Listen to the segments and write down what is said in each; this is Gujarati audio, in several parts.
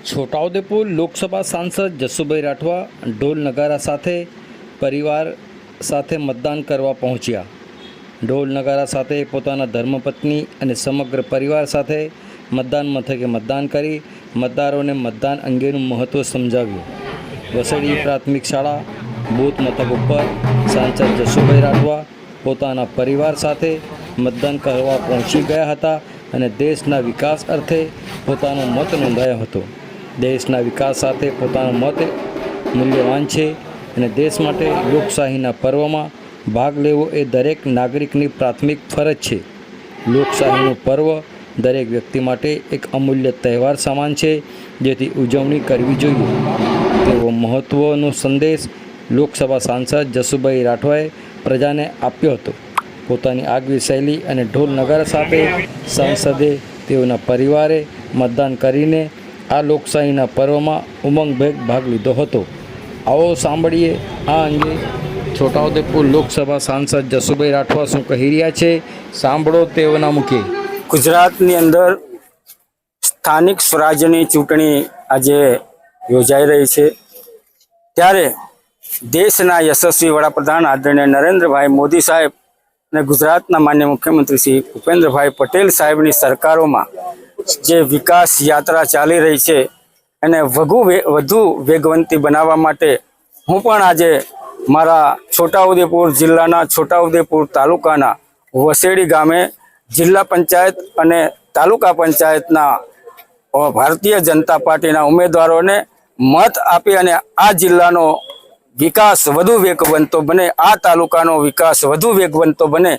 છોટાઉદેપુર લોકસભા સાંસદ જસુભાઈ રાઠવા ઢોલ નગારા સાથે પરિવાર સાથે મતદાન કરવા પહોંચ્યા। ઢોલ નગારા સાથે પોતાના ધર્મપત્ની અને સમગ્ર પરિવાર સાથે મતદાન મથકે મતદાન કરી મતદારોને મતદાન અંગેનું મહત્ત્વ સમજાવ્યું। વસેડી પ્રાથમિક શાળા બૂથ મથક ઉપર સાંસદ જસુભાઈ રાઠવા પોતાના પરિવાર સાથે મતદાન કરવા પહોંચી ગયા હતા અને દેશના વિકાસ અર્થે પોતાનો મત નોંધાયો હતો। દેશના વિકાસ સાથે પોતાનો મત મૂલ્યવાન છે અને દેશ માટે લોકશાહીના પર્વમાં ભાગ લેવો એ દરેક નાગરિકની પ્રાથમિક ફરજ છે। લોકશાહીનું પર્વ દરેક વ્યક્તિ માટે એક અમૂલ્ય તહેવાર સમાન છે, જેથી ઉજવણી કરવી જોઈએ તેવો મહત્ત્વનો સંદેશ લોકસભા સાંસદ જસુભાઈ રાઠવાએ પ્રજાને આપ્યો હતો। પોતાની આગવી શૈલી અને ઢોલ નગારા સાથે સાંસદે તેઓના પરિવારે મતદાન કરીને આ લોકશાહીના પર્વમાં ઉમંગભેર ભાગ લીધો હતો। આવો સાંભળીએ આ અંગે છોટાઉદેપુર લોકસભા સાંસદ જસુભાઈ રાઠવા શું કહી રહ્યા છે, સાંભળો તેઓના મુખે। ગુજરાતની અંદર સ્થાનિક સ્વરાજ્યની ચૂંટણી આજે યોજાઈ રહી છે, ત્યારે દેશના યશસ્વી વડાપ્રધાન આદરણીય નરેન્દ્રભાઈ મોદી સાહેબ અને ગુજરાતના માન્ય મુખ્યમંત્રી શ્રી ભૂપેન્દ્રભાઈ પટેલ સાહેબની સરકારોમાં જે વિકાસ યાત્રા ચાલી રહી છે એને વધુ વેગવંતી બનાવવા માટે હું પણ આજે મારા છોટાઉદેપુર જિલ્લાના છોટાઉદેપુર તાલુકાના વસેડી ગામે જિલ્લા પંચાયત અને તાલુકા પંચાયતના ભારતીય જનતા પાર્ટીના ઉમેદવારોને મત આપી અને આ જિલ્લાનો વિકાસ વધુ વેગવંતો બને, આ તાલુકાનો વિકાસ વધુ વેગવંતો બને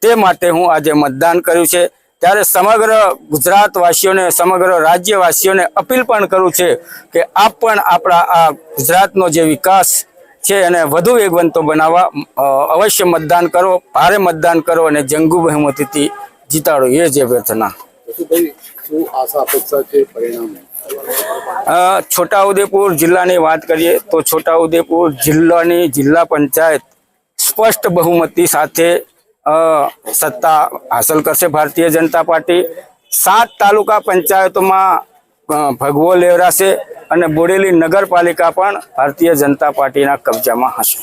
તે માટે હું આજે મતદાન કર્યું છે। ત્યારે સમગ્ર ગુજરાતવાસીઓને, સમગ્ર રાજ્યવાસીઓને અપીલ પણ કરું છે કે આપ પણ આપણા આ ગુજરાતનો જે વિકાસ છે એને વધુ વેગવંતો બનાવવા અવશ્ય મતદાન કરો, ભારે મતદાન કરો અને જંગુ બહુમતીથી જીતાડો, એ જ અભ્યર્થના। છોટાઉદેપુર જિલ્લાની વાત કરીએ તો છોટાઉદેપુર જિલ્લાની જિલ્લા પંચાયત સ્પષ્ટ બહુમતી સાથે સત્તા હાંસલ કરશે ભારતીય જનતા પાર્ટી। 7 તાલુકા પંચાયતોમાં ભગવો લેવરાશે અને બોડેલી નગરપાલિકા પણ ભારતીય જનતા પાર્ટીના કબજામાં હશે।